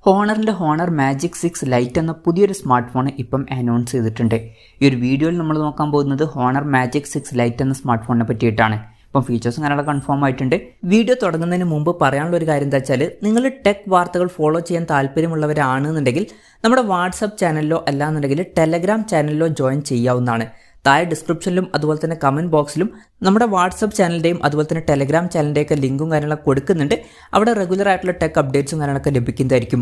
ഹോണറിൻ്റെ honour magic 6 light എന്ന പുതിയൊരു smart phone ഇപ്പം അനൗൺസ് ചെയ്തിട്ടുണ്ട്. ഈ ഒരു വീഡിയോയിൽ നമ്മൾ നോക്കാൻ പോകുന്നത് ഹോണർ മാജിക് 6 ലൈറ്റ് എന്ന സ്മാർട്ട് ഫോണിനെ പറ്റിയിട്ടാണ്. ഇപ്പം ഫീച്ചേഴ്സും കാര്യങ്ങളൊക്കെ കൺഫേം ആയിട്ടുണ്ട്. വീഡിയോ തുടങ്ങുന്നതിന് മുമ്പ് പറയാനുള്ള ഒരു കാര്യം എന്താ വെച്ചാൽ, നിങ്ങൾ ടെക് വാർത്തകൾ ഫോളോ ചെയ്യാൻ താല്പര്യമുള്ളവരാണെന്നുണ്ടെങ്കിൽ നമ്മുടെ വാട്സപ്പ് ചാനലിലോ അല്ലാന്നുണ്ടെങ്കിൽ ടെലഗ്രാം ചാനലിലോ ജോയിൻ ചെയ്യാവുന്നതാണ്. താഴെ ഡിസ്ക്രിപ്ഷനിലും അതുപോലെ തന്നെ കമൻറ്റ് ബോക്സിലും നമ്മുടെ വാട്സപ്പ് ചാനലിൻ്റെയും അതുപോലെ തന്നെ ടെലഗ്രാം ചാനലിൻ്റെയൊക്കെ ലിങ്കും കാര്യങ്ങളൊക്കെ കൊടുക്കുന്നുണ്ട്. അവിടെ റെഗുലർ ആയിട്ടുള്ള ടെക് അപ്ഡേറ്റ്സും കാര്യങ്ങളൊക്കെ ലഭിക്കുന്നതായിരിക്കും.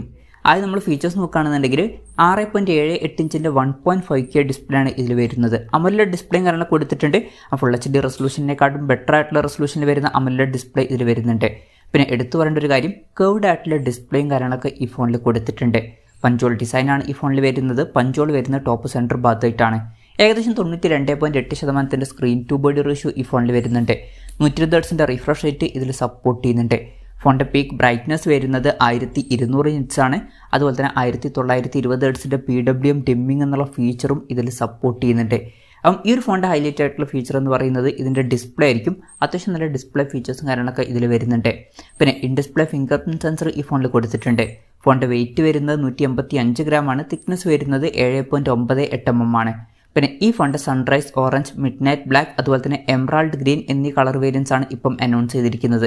ആദ്യം നമ്മൾ ഫീച്ചേഴ്സ് നോക്കുകയാണെന്നുണ്ടെങ്കിൽ 6.78 ഇഞ്ചിൻ്റെ 1.5K ഡിസ്പ്ലേ ആണ് ഇതിൽ വരുന്നത്. അമോലെഡ് ഡിസ്പ്ലേയും കാര്യങ്ങളൊക്കെ കൊടുത്തിട്ടുണ്ട്. ഫുൾ HD റെസൊല്യൂഷനെക്കാട്ടും ബെറ്റർ ആയിട്ടുള്ള റെസൊല്യൂഷനിൽ വരുന്ന അമോലെഡ് ഡിസ്പ്ലേ ഇതിൽ വരുന്നുണ്ട്. പിന്നെ എടുത്തു പറയേണ്ട ഒരു കാര്യം, കർവ്ഡ് ആയിട്ടുള്ള ഡിസ്പ്ലേയും കാര്യങ്ങളൊക്കെ ഈ ഫോണിൽ കൊടുത്തിട്ടുണ്ട്. പഞ്ചോൾ ഡിസൈനാണ് ഈ ഫോണിൽ വരുന്നത്. പഞ്ചോൾ വരുന്ന ടോപ്പ് സെൻറ്റർ ഭാഗത്തായിട്ടാണ്. ഏകദേശം 92.8% സ്ക്രീൻ ടു ബോഡി റേഷ്യോ ഈ ഫോണിൽ വരുന്നുണ്ട്. 120 Hz റിഫ്രഷ് റേറ്റ് ഇതിൽ സപ്പോർട്ട് ചെയ്യുന്നുണ്ട്. ഫോണിൻ്റെ പീക്ക് ബ്രൈറ്റ്നസ് വരുന്നത് 1200 nits ആണ്. അതുപോലെ തന്നെ 1920 Hz PWM ഡിമ്മിങ് എന്നുള്ള ഫീച്ചറും ഇതിൽ സപ്പോർട്ട് ചെയ്യുന്നുണ്ട്. അപ്പം ഈ ഒരു ഫോണിൻ്റെ ഹൈലൈറ്റ് ആയിട്ടുള്ള ഫീച്ചർ എന്ന് പറയുന്നത് ഇതിൻ്റെ ഡിസ്പ്ലേ ആയിരിക്കും. അത്യാവശ്യം നല്ല ഡിസ്പ്ലേ ഫീച്ചേഴ്സും കാര്യങ്ങളൊക്കെ ഇതിൽ വരുന്നുണ്ട്. പിന്നെ in display finger print sensor ഈ ഫോണിൽ കൊടുത്തിട്ടുണ്ട്. ഫോണിൻ്റെ വെയിറ്റ് വരുന്നത് 185 gram ആണ്. തിക്നെസ് വരുന്നത് 7.98 mm ആണ്. പിന്നെ ഈ ഫോണിൻ്റെ sunrise orange, mid night black അതുപോലെ തന്നെ എംറാൾഡ് ഗ്രീൻ എന്നീ കളർ വേരിയൻസ് ആണ് ഇപ്പം അനൗൺസ് ചെയ്തിരിക്കുന്നത്.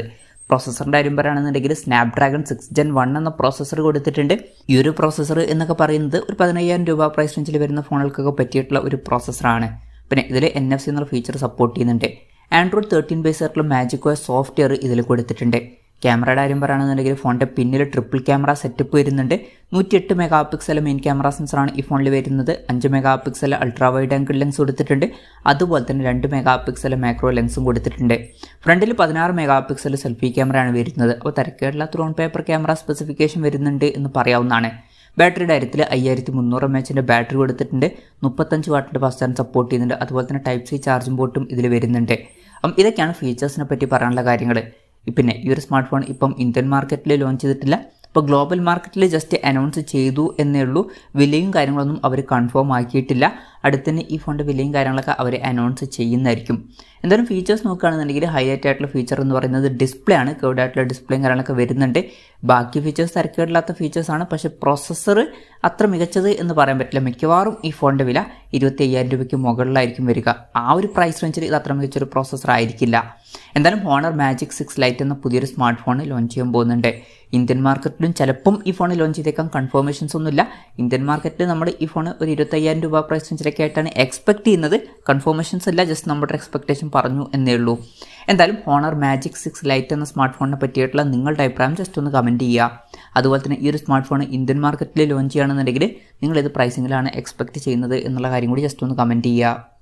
പ്രോസസ്സറിൻ്റെ കാര്യം പറയുകയാണെന്നുണ്ടെങ്കിൽ സ്നാപ്ഡ്രാഗൺ 6 Gen 1 എന്ന പ്രോസസ്സർ കൊടുത്തിട്ടുണ്ട്. ഈ ഒരു പ്രോസസ്സർ എന്നൊക്കെ പറയുന്നത് ഒരു 15,000 രൂപ പ്രൈസ് റേഞ്ചിൽ വരുന്ന ഫോണുകൾക്കൊക്കെ പറ്റിയിട്ടുള്ള ഒരു പ്രോസസ്സറാണ്. പിന്നെ ഇതിൽ NFC എന്നുള്ള ഫീച്ചർ സപ്പോർട്ട് ചെയ്യുന്നുണ്ട്. ആൻഡ്രോയിഡ് 13 ബേസ് ആയിട്ടുള്ള മാജിക് OS സോഫ്റ്റ്വെയർ ഇതിൽ കൊടുത്തിട്ടുണ്ട്. ക്യാമറയുടെ കാര്യം പറയുകയാണെന്നുണ്ടെങ്കിൽ ഫോണിൻ്റെ പിന്നിൽ ട്രിപ്പിൾ ക്യാമറ സെറ്റപ്പ് വരുന്നുണ്ട്. 108 MP മെയിൻ ക്യാമറ സെൻസറാണ് ഈ ഫോണിൽ വരുന്നത്. 5 MP ultra wide angle lens കൊടുത്തിട്ടുണ്ട്. അതുപോലെ തന്നെ 2 MP മാക്രോ ലെൻസും കൊടുത്തിട്ടുണ്ട്. ഫ്രണ്ടിൽ 16 MP സെൽഫി ക്യാമറയാണ് വരുന്നത്. അപ്പോൾ തിരക്കേടില്ലാത്ത ഓൺ പേപ്പർ ക്യാമറ സ്പെസിഫിക്കേഷൻ വരുന്നുണ്ട് എന്ന് പറയാവുന്നതാണ്. ബാറ്ററിയുടെ കാര്യത്തിൽ 5300 mAh ബാറ്ററി കൊടുത്തിട്ടുണ്ട്. 35 വാട്ടിൻ്റെ ഫാസ്റ്റ് ചാർജ് സപ്പോർട്ട് ചെയ്യുന്നുണ്ട്. അതുപോലെ തന്നെ Type C ചാർജിംഗ് പോർട്ടും ഇതിൽ വരുന്നുണ്ട്. അപ്പം ഇതൊക്കെയാണ് ഫീച്ചേഴ്സിനെ പറ്റി പറയാനുള്ള കാര്യങ്ങൾ. പിന്നെ ഈ ഒരു സ്മാർട്ട് ഫോൺ ഇപ്പം ഇന്ത്യൻ മാർക്കറ്റിൽ ലോഞ്ച് ചെയ്തിട്ടില്ല. ഇപ്പോൾ ഗ്ലോബൽ മാർക്കറ്റിൽ ജസ്റ്റ് അനൗൺസ് ചെയ്തു എന്നേ ഉള്ളൂ. വിലയും കാര്യങ്ങളൊന്നും അവർ കൺഫേം ആക്കിയിട്ടില്ല. അടുത്തന്നെ ഈ ഫോണിൻ്റെ വിലയും കാര്യങ്ങളൊക്കെ അവർ അനൗൺസ് ചെയ്യുന്നതായിരിക്കും. എന്തായാലും ഫീച്ചേഴ്സ് നോക്കുകയാണെന്നുണ്ടെങ്കിൽ ഹൈലൈറ്റ് ആയിട്ടുള്ള ഫീച്ചർ എന്ന് പറയുന്നത് ഡിസ്പ്ലേ ആണ്. കർവ്ഡ് ആയിട്ടുള്ള ഡിസ്പ്ലേയും കാര്യങ്ങളൊക്കെ വരുന്നുണ്ട്. ബാക്കി ഫീച്ചേഴ്സ് തിരക്കേടില്ലാത്ത ഫീച്ചേഴ്സാണ്. പക്ഷേ പ്രോസസ്സർ അത്ര മികച്ചത് എന്ന് പറയാൻ പറ്റില്ല. മിക്കവാറും ഈ ഫോണിൻ്റെ വില 25,000 രൂപയ്ക്ക് മുകളിലായിരിക്കും വരിക. ആ ഒരു പ്രൈസ് റേഞ്ചിൽ ഇത് അത്ര മികച്ചൊരു പ്രോസസ്സർ ആയിരിക്കില്ല. എന്തായാലും ഹോണർ മാജിക് 6 ലൈറ്റ് എന്ന പുതിയൊരു സ്മാർട്ട് ഫോൺ ലോഞ്ച് ചെയ്യാൻ പോകുന്നുണ്ട്. ഇന്ത്യൻ മാർക്കറ്റിലും ചിലപ്പം ഈ ഫോൺ ലോഞ്ച് ചെയ്തേക്കാം. കൺഫർമേഷൻസ് ഒന്നുമില്ല. ഇന്ത്യൻ മാർക്കറ്റിൽ നമ്മൾ ഈ ഫോൺ ഒരു 25,000 രൂപ പ്രൈസ് റേഞ്ചിലൊക്കെ ആയിട്ടാണ് എക്സ്പെക്ട് ചെയ്യുന്നത്. കൺഫർമേഷൻസ് ഇല്ല, ജസ്റ്റ് നമ്മുടെ എക്സ്പെക്ടേഷൻ പറഞ്ഞു എന്നേ ഉള്ളൂ. എന്തായാലും ഹോണർ മാജിക് 6 ലൈറ്റ് എന്ന സ്മാർട്ട് ഫോണിനെ പറ്റിയിട്ടുള്ള നിങ്ങളുടെ അഭിപ്രായം ജസ്റ്റ് ഒന്ന് കമൻറ്റ് ചെയ്യുക. അതുപോലെ തന്നെ ഈ ഒരു സ്മാർട്ട് ഫോൺ ഇന്ത്യൻ മാർക്കറ്റിൽ ലോഞ്ച് ചെയ്യുകയാണെന്നുണ്ടെങ്കിൽ നിങ്ങൾ ഏത് പ്രൈസിങ്ങിലാണ് എക്സ്പെക്ട് ചെയ്യുന്നത് എന്നുള്ള കാര്യം കൂടി ജസ്റ്റ് ഒന്ന് കമൻറ്റ് ചെയ്യുക.